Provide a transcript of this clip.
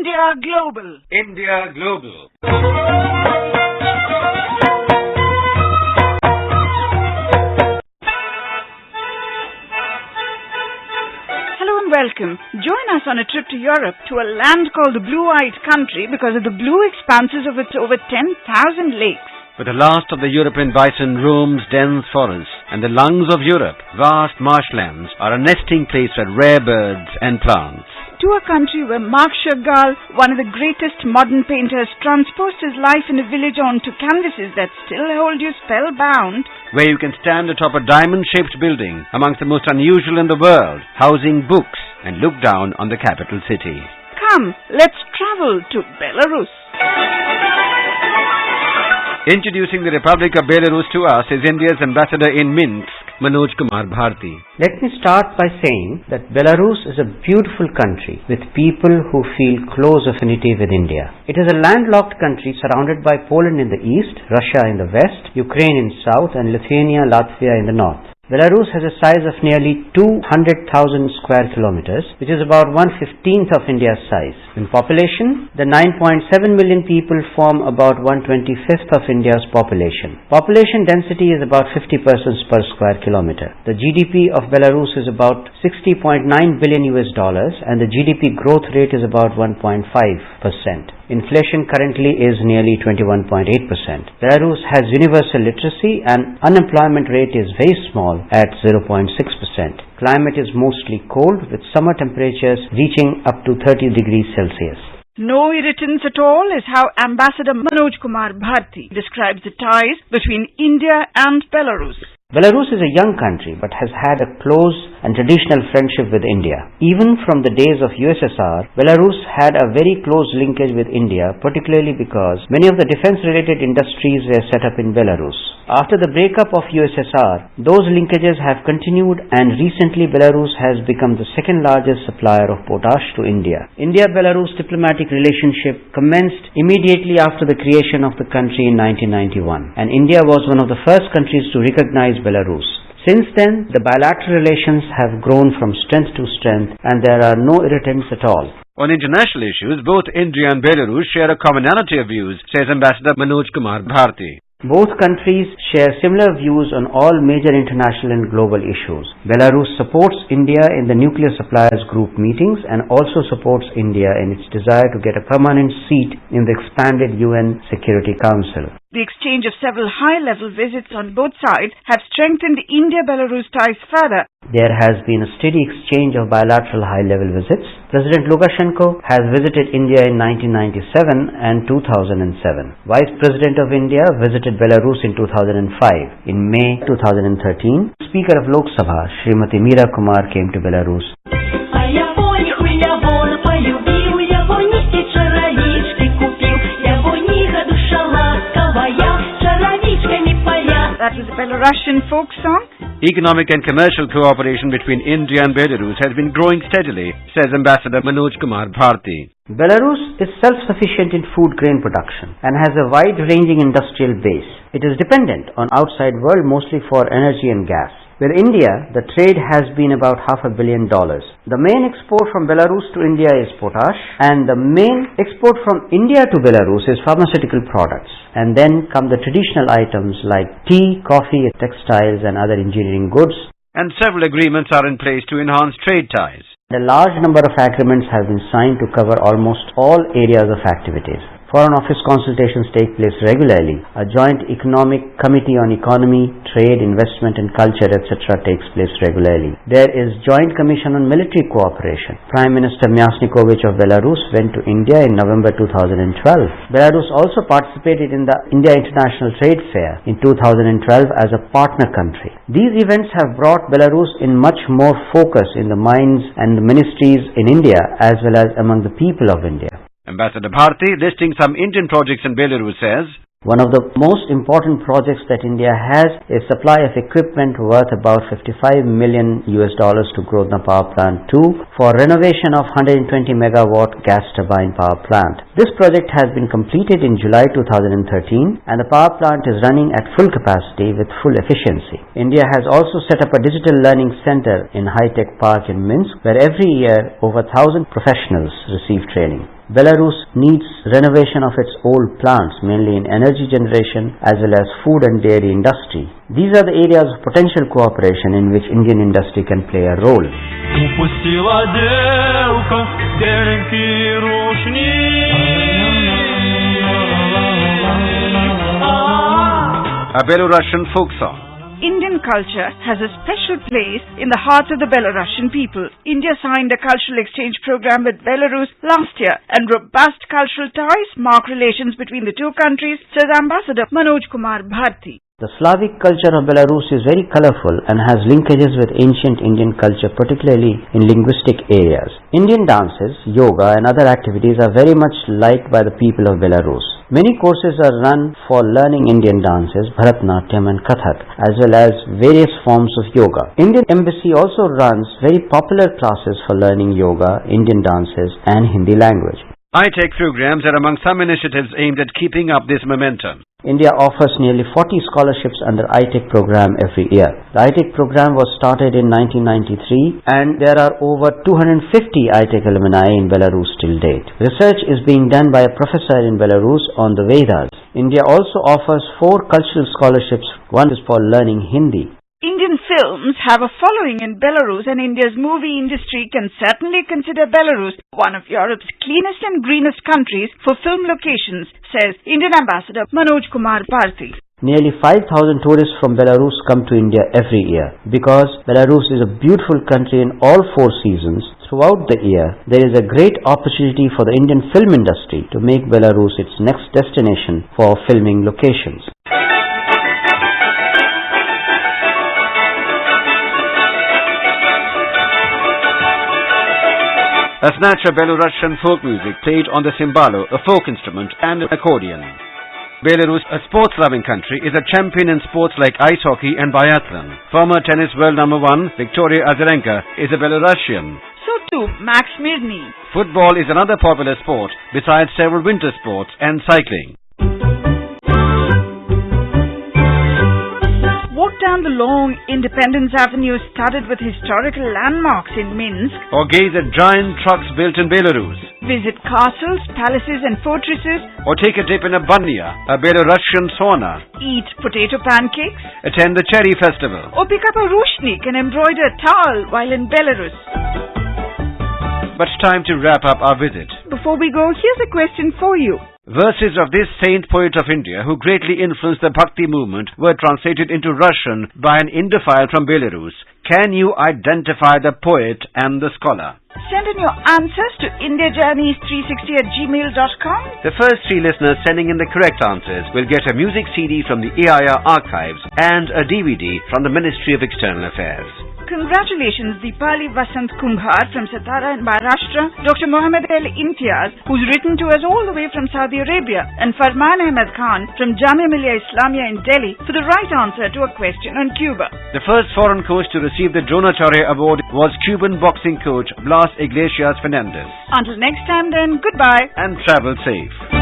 India Global. India Global. Hello and welcome. Join us on a trip to Europe to a land called the Blue-Eyed Country because of the blue expanses of its over 10,000 lakes. With the last of the European bison roams dense forests, and the lungs of Europe, vast marshlands, are a nesting place for rare birds and plants. To a country where Marc Chagall, one of the greatest modern painters, transposed his life in a village onto canvases that still hold you spellbound. Where you can stand atop a diamond-shaped building amongst the most unusual in the world, housing books, and look down on the capital city. Come, let's travel to Belarus. Introducing the Republic of Belarus to us is India's ambassador in Minsk, Manoj Kumar Bharti. Let me start by saying that Belarus is a beautiful country with people who feel close affinity with India. It is a landlocked country surrounded by Poland in the east, Russia in the west, Ukraine in south, and Lithuania, Latvia in the north. Belarus has a size of nearly 200,000 square kilometers, which is about 1/15th of India's size. In population, the 9.7 million people form about 1/25th of India's population. Population density is about 50 persons per square kilometer. The GDP of Belarus is about $60.9 billion and the GDP growth rate is about 1.5%. Inflation currently is nearly 21.8%. Belarus has universal literacy and unemployment rate is very small at 0.6%. Climate is mostly cold with summer temperatures reaching up to 30 degrees Celsius. No irritants at all is how Ambassador Manoj Kumar Bharti describes the ties between India and Belarus. Belarus is a young country but has had a close and traditional friendship with India. Even from the days of USSR, Belarus had a very close linkage with India, particularly because many of the defense-related industries were set up in Belarus. After the breakup of USSR, those linkages have continued and recently Belarus has become the second largest supplier of potash to India. India-Belarus diplomatic relationship commenced immediately after the creation of the country in 1991, and India was one of the first countries to recognize Belarus. Since then, the bilateral relations have grown from strength to strength and there are no irritants at all. On international issues, both India and Belarus share a commonality of views, says Ambassador Manoj Kumar Bharti. Both countries share similar views on all major international and global issues. Belarus supports India in the Nuclear Suppliers Group meetings and also supports India in its desire to get a permanent seat in the expanded UN Security Council. The exchange of several high-level visits on both sides have strengthened the India-Belarus ties further. There has been a steady exchange of bilateral high-level visits. President Lukashenko has visited India in 1997 and 2007. Vice President of India visited Belarus in 2005. In May 2013, Speaker of Lok Sabha, Srimati Meera Kumar, came to Belarus. That was a Belarusian folk song. Economic and commercial cooperation between India and Belarus has been growing steadily, says Ambassador Manoj Kumar Bharti. Belarus is self-sufficient in food grain production and has a wide-ranging industrial base. It is dependent on outside world mostly for energy and gas. With India, the trade has been about $500 million. The main export from Belarus to India is potash, and the main export from India to Belarus is pharmaceutical products. And then come the traditional items like tea, coffee, textiles, and other engineering goods. And several agreements are in place to enhance trade ties. A large number of agreements have been signed to cover almost all areas of activities. Foreign Office consultations take place regularly. A joint economic committee on economy, trade, investment and culture, etc. takes place regularly. There is Joint Commission on Military Cooperation. Prime Minister Myasnikovich of Belarus went to India in November 2012. Belarus also participated in the India International Trade Fair in 2012 as a partner country. These events have brought Belarus in much more focus in the minds and the ministries in India as well as among the people of India. Ambassador Bharti, listing some Indian projects in Belarus, says, one of the most important projects that India has is supply of equipment worth about $55 million to Grodno Power Plant 2 for renovation of 120 megawatt gas turbine power plant. This project has been completed in July 2013 and the power plant is running at full capacity with full efficiency. India has also set up a digital learning center in High Tech Park in Minsk where every year over 1,000 professionals receive training. Belarus needs renovation of its old plants, mainly in energy generation as well as food and dairy industry. These are the areas of potential cooperation in which Indian industry can play a role. A Belarusian folk song. Indian culture has a special place in the hearts of the Belarusian people. India signed a cultural exchange program with Belarus last year, and robust cultural ties mark relations between the two countries, says Ambassador Manoj Kumar Bharti. The Slavic culture of Belarus is very colorful and has linkages with ancient Indian culture, particularly in linguistic areas. Indian dances, yoga and other activities are very much liked by the people of Belarus. Many courses are run for learning Indian dances, Bharatanatyam and Kathak, as well as various forms of yoga. Indian Embassy also runs very popular classes for learning yoga, Indian dances and Hindi language. high-tech programs are among some initiatives aimed at keeping up this momentum. India offers nearly 40 scholarships under high-tech program every year. The high-tech program was started in 1993 and there are over 250 high-tech alumni in Belarus till date. Research is being done by a professor in Belarus on the Vedas. India also offers 4 cultural scholarships. One is for learning Hindi. Indian films have a following in Belarus, and India's movie industry can certainly consider Belarus one of Europe's cleanest and greenest countries for film locations, says Indian Ambassador Manoj Kumar Bharti. Nearly 5,000 tourists from Belarus come to India every year. Because Belarus is a beautiful country in all 4 seasons, throughout the year, there is a great opportunity for the Indian film industry to make Belarus its next destination for filming locations. A snatch of Belarusian folk music played on the cymbalo, a folk instrument, and an accordion. Belarus, a sports-loving country, is a champion in sports like ice hockey and biathlon. Former tennis world number 1, Victoria Azarenka, is a Belarusian. So too, Max Mirny. Football is another popular sport, besides several winter sports and cycling. Walk down the long Independence Avenue studded with historical landmarks in Minsk. Or gaze at giant trucks built in Belarus. Visit castles, palaces and fortresses. Or take a dip in a banya, a Belarusian sauna. Eat potato pancakes. Attend the cherry festival. Or pick up a ruchnik and embroider a towel while in Belarus. But it's time to wrap up our visit. Before we go, here's a question for you. Verses of this saint poet of India, who greatly influenced the Bhakti movement, were translated into Russian by an Indophile from Belarus. Can you identify the poet and the scholar? Send in your answers to indiajourneys360@gmail.com. The first 3 listeners sending in the correct answers will get a music CD from the AIR archives and a DVD from the Ministry of External Affairs. Congratulations, Deepali Vasant Kumbhar from Satara in Maharashtra, Dr. Mohammed El Imtiaz, who's written to us all the way from Saudi Arabia, and Farman Ahmed Khan from Jamia Millia Islamia in Delhi for the right answer to a question on Cuba. The first foreign coach to receive the Dronacharya Award was Cuban boxing coach Blas Iglesias Fernandez. Until next time then, goodbye. And travel safe.